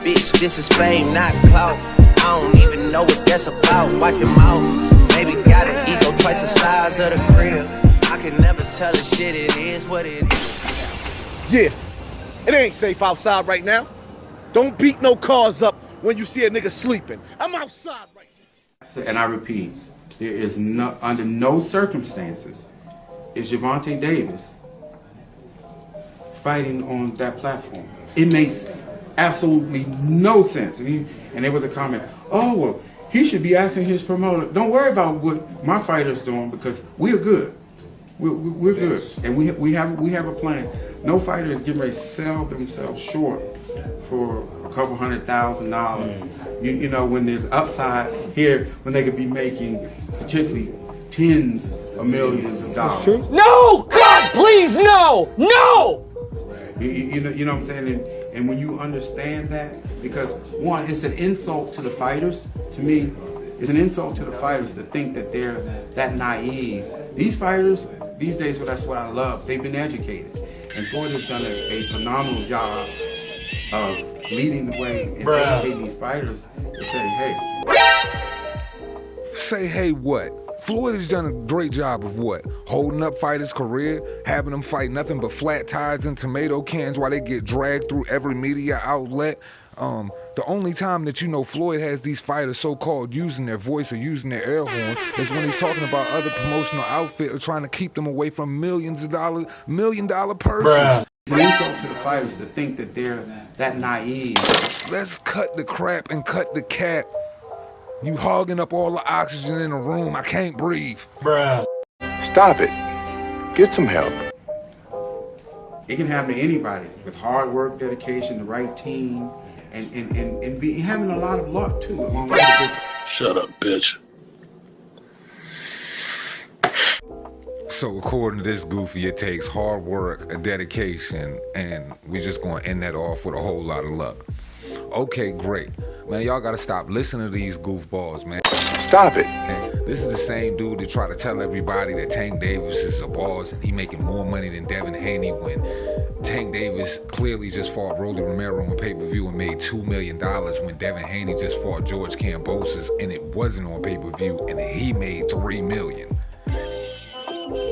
Bitch, this is fame, not clout. I don't even know what that's about. Watch your mouth. Maybe got an ego twice the size of the crib. I can never tell a shit, it is what it is. Yeah, it ain't safe outside right now. Don't beat no cars up when you see a nigga sleeping. I'm outside right now. And I repeat, there is under no circumstances is Gervonta Davis fighting on that platform. It makes absolutely no sense. And there was a comment, oh, well, he should be asking his promoter. Don't worry about what my fighter's doing because we're good. We're good. And we have a plan. No fighter is getting ready to sell themselves short for a couple $100,000. You know, when there's upside here, when they could be making potentially tens of millions of dollars. No! God, please, no! No! You know what I'm saying? And when you understand that, because one, it's an insult to the fighters. To me, it's an insult to the fighters to think that they're that naive. These fighters, these days, that's what I love. They've been educated. And Floyd has done a phenomenal job of leading the way and educating these fighters to say, hey. Say hey what? Floyd has done a great job of what? Holding up fighters' career, having them fight nothing but flat tires and tomato cans while they get dragged through every media outlet. The only time that you know Floyd has these fighters so-called using their voice or using their air horn is when he's talking about other promotional outfit or trying to keep them away from $million persons. It's an insult to the fighters to think that they're that naive. Let's cut the crap and cut the cap. You hogging up all the oxygen in the room. I can't breathe. Stop it. Get some help. It can happen to anybody with hard work, dedication, the right team, and having a lot of luck too. Shut up, bitch. So according to this goofy, it takes hard work, a dedication, and we're just gonna end that off with a whole lot of luck. Okay, great. Man, y'all gotta stop listening to these goofballs, man. Stop it. Man, this is the same dude that try to tell everybody that Tank Davis is a boss and he making more money than Devin Haney when Tank Davis clearly just fought Rolly Romero on pay-per-view and made $2 million when Devin Haney just fought George Kambosos and it wasn't on pay-per-view and he made $3 million.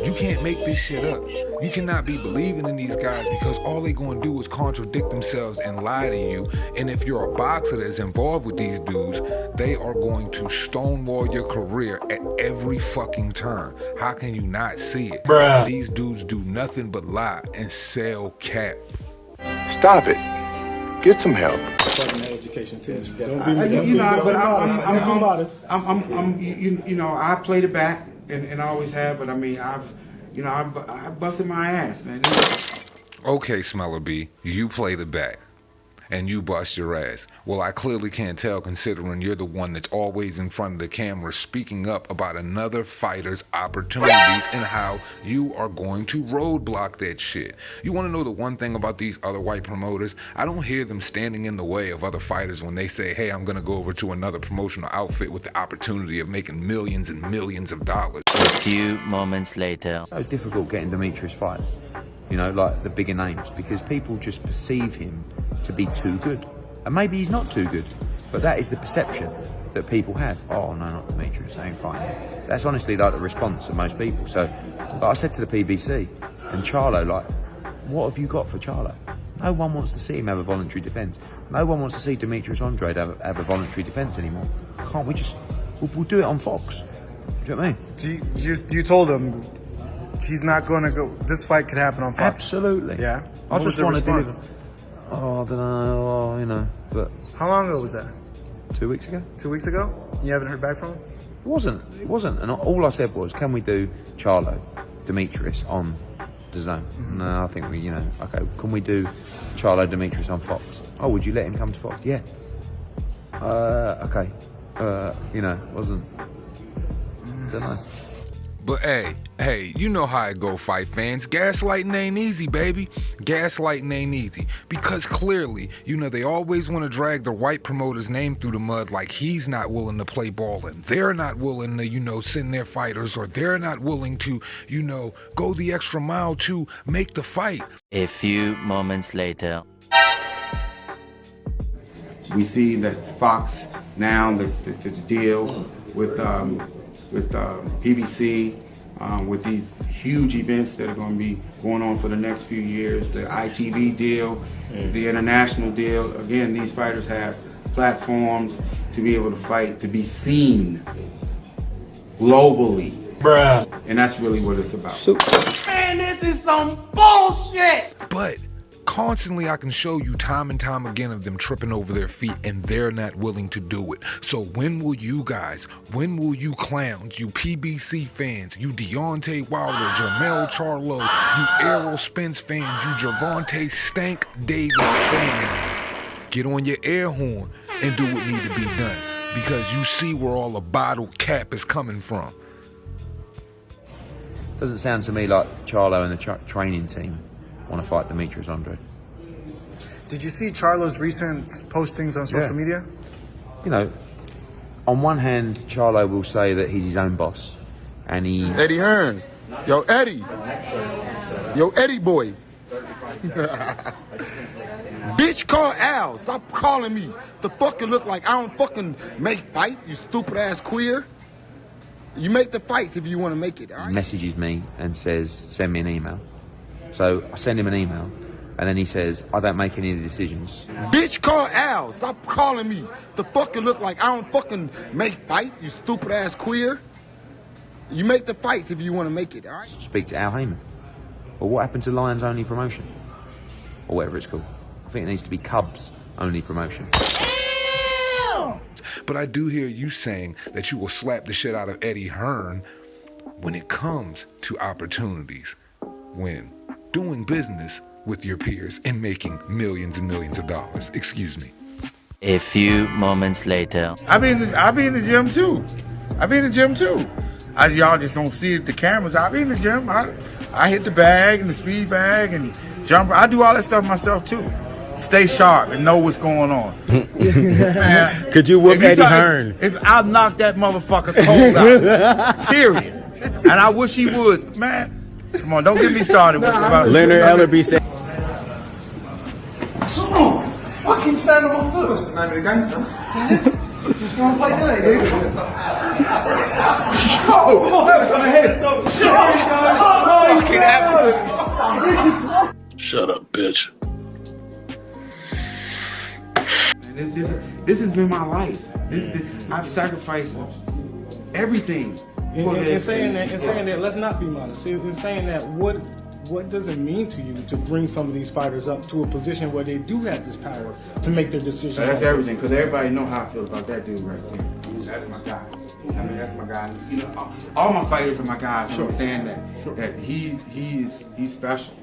You can't make this shit up. You cannot be believing in these guys because all they gonna do is contradict themselves and lie to you. And if you're a boxer that's involved with these dudes, they are going to stonewall your career at every fucking turn. How can you not see it? These dudes do nothing but lie and sell cap. Stop it. Get some help. Education too. I played it back and I always have, but I mean, I busted my ass, man. Okay, Smeller B, you play the back and you bust your ass. Well, I clearly can't tell considering you're the one that's always in front of the camera speaking up about another fighter's opportunities and how you are going to roadblock that shit. You want to know the one thing about these other white promoters? I don't hear them standing in the way of other fighters when they say, hey, I'm going to go over to another promotional outfit with the opportunity of making millions and millions of dollars. A few moments later. So difficult getting Demetrius fights, you know, like the bigger names, because people just perceive him to be too good. And maybe he's not too good, but that is the perception that people have. Oh, no, not Demetrius, I ain't fighting him. That's honestly like the response of most people. So, like I said to the PBC and Charlo, like, what have you got for Charlo? No one wants to see him have a voluntary defence. No one wants to see Demetrius Andrade have a voluntary defence anymore. Can't we just, we'll do it on Fox. Do you know what I mean? You told him he's not going to go, this fight could happen on Fox. Absolutely. Yeah. I just want to do it. Oh, I don't know, you know, but... How long ago was that? 2 weeks ago. 2 weeks ago? You haven't heard back from him? It wasn't. And all I said was, can we do Charlo, Demetrius on Dazn? No, I think we, okay, can we do Charlo, Demetrius on Fox? Oh, would you let him come to Fox? Yeah. Okay. Wasn't... Don't know. But hey, you know how it go, fight fans. Gaslighting ain't easy, baby. Gaslighting ain't easy. Because clearly, they always want to drag the white promoter's name through the mud like he's not willing to play ball and they're not willing to, send their fighters or they're not willing to, go the extra mile to make the fight. A few moments later. We see that Fox now, the deal with PBC, with these huge events that are going to be going on for the next few years, the ITV deal, the international deal. Again, these fighters have platforms to be able to fight, to be seen globally. Bruh. And that's really what it's about. Man, this is some bullshit! But constantly I can show you time and time again of them tripping over their feet and they're not willing to do it. So when will you guys, when will you clowns, you PBC fans, you Deontay Wilder, Jermell Charlo, you Errol Spence fans, you Gervonta Stank Davis fans, get on your air horn and do what need to be done, because you see where all the bottle cap is coming from. Doesn't sound to me like Charlo and the training team want to fight Demetrius Andrade. Did you see Charlo's recent postings on social media? You know, on one hand, Charlo will say that he's his own boss, and he... Eddie Hearns. Yo, Eddie. Yo, Eddie boy. Bitch, call Al. Stop calling me. The fucking look like I don't fucking make fights, you stupid ass queer. You make the fights if you want to make it, all right? Messages me and says, send me an email. So I send him an email, and then he says, I don't make any of the decisions. Bitch, call Al. Stop calling me. The fucking look like I don't fucking make fights, you stupid ass queer. You make the fights if you want to make it, all right? Speak to Al Heyman. Or what happened to Lions Only Promotion? Or whatever it's called. I think it needs to be Cubs Only Promotion. But I do hear you saying that you will slap the shit out of Eddie Hearn when it comes to opportunities, when doing business with your peers and making millions and millions of dollars. Excuse me. A few moments later. I be in the gym too. Y'all just don't see it, the cameras. I be in the gym. I hit the bag and the speed bag and jump. I do all that stuff myself too. Stay sharp and know what's going on. Man, could you whoop Eddie Hearn? I'll knock that motherfucker cold out. Period. And I wish he would. Man, come on, don't get me started with about Leonard Ellerbe said. Come on, fucking stand on my foot. What's the name of the game, son? You want to play today, dude? Oh, that was on the head. Fucking shut up, bitch. This has been my life. I've sacrificed everything. In saying that, let's not be modest. In saying that, what does it mean to you to bring some of these fighters up to a position where they do have this power to make their decisions? That's everything, because everybody know how I feel about that dude right there. That's my guy. I mean, that's my guy. You know, all my fighters are my guys. Sure. I'm saying that he's special.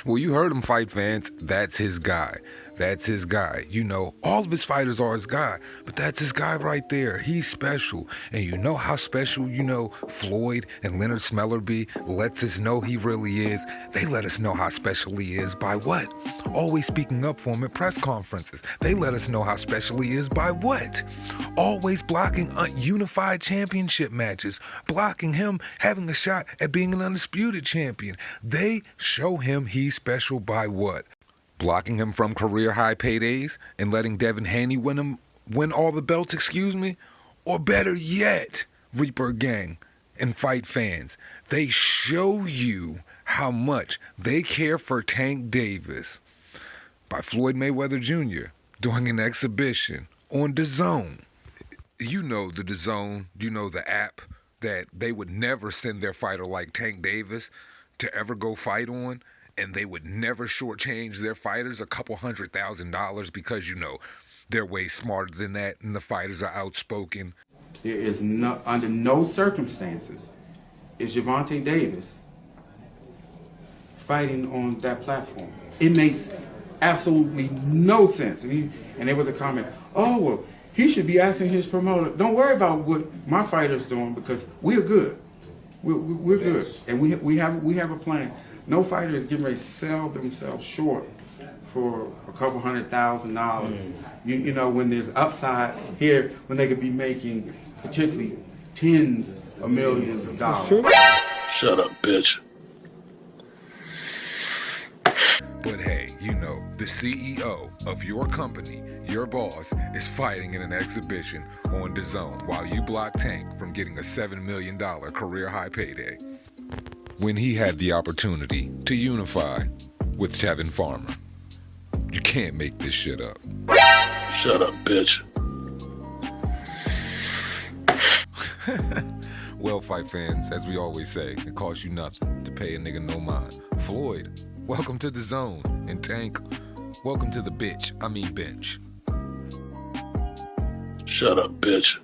Well, you heard him, fight fans. That's his guy. That's his guy. You know, all of his fighters are his guy, but that's his guy right there. He's special. And you know how special, you know, Floyd and Leonard Smellerby lets us know he really is? They let us know how special he is by what? Always speaking up for him at press conferences. They let us know how special he is by what? Always blocking unified championship matches. Blocking him having a shot at being an undisputed champion. They show him he's special by what? Blocking him from career high paydays and letting Devin Haney win all the belts, excuse me? Or better yet, Reaper Gang and fight fans, they show you how much they care for Tank Davis by Floyd Mayweather Jr. doing an exhibition on Dazn. You know the Dazn, you know the app that they would never send their fighter like Tank Davis to ever go fight on. And they would never shortchange their fighters $200,000 because, you know, they're way smarter than that and the fighters are outspoken. There is under no circumstances is Gervonta Davis fighting on that platform. It makes absolutely no sense. And there was a comment, oh, well, he should be asking his promoter. Don't worry about what my fighter's doing because we're good. We're good. And we have a plan. No fighter is getting ready to sell themselves short for a couple $100,000. You know, when there's upside here, when they could be making potentially tens of millions of dollars. Shut up, bitch. But hey, you know, The CEO of your company, your boss, is fighting in an exhibition on Dazn while you block Tank from getting a $7 million career high payday. When he had the opportunity to unify with Tevin Farmer. You can't make this shit up. Shut up, bitch. Well, fight fans, as we always say, it costs you nothing to pay a nigga no mind. Floyd, welcome to the zone. And Tank, welcome to the bench. Shut up, bitch.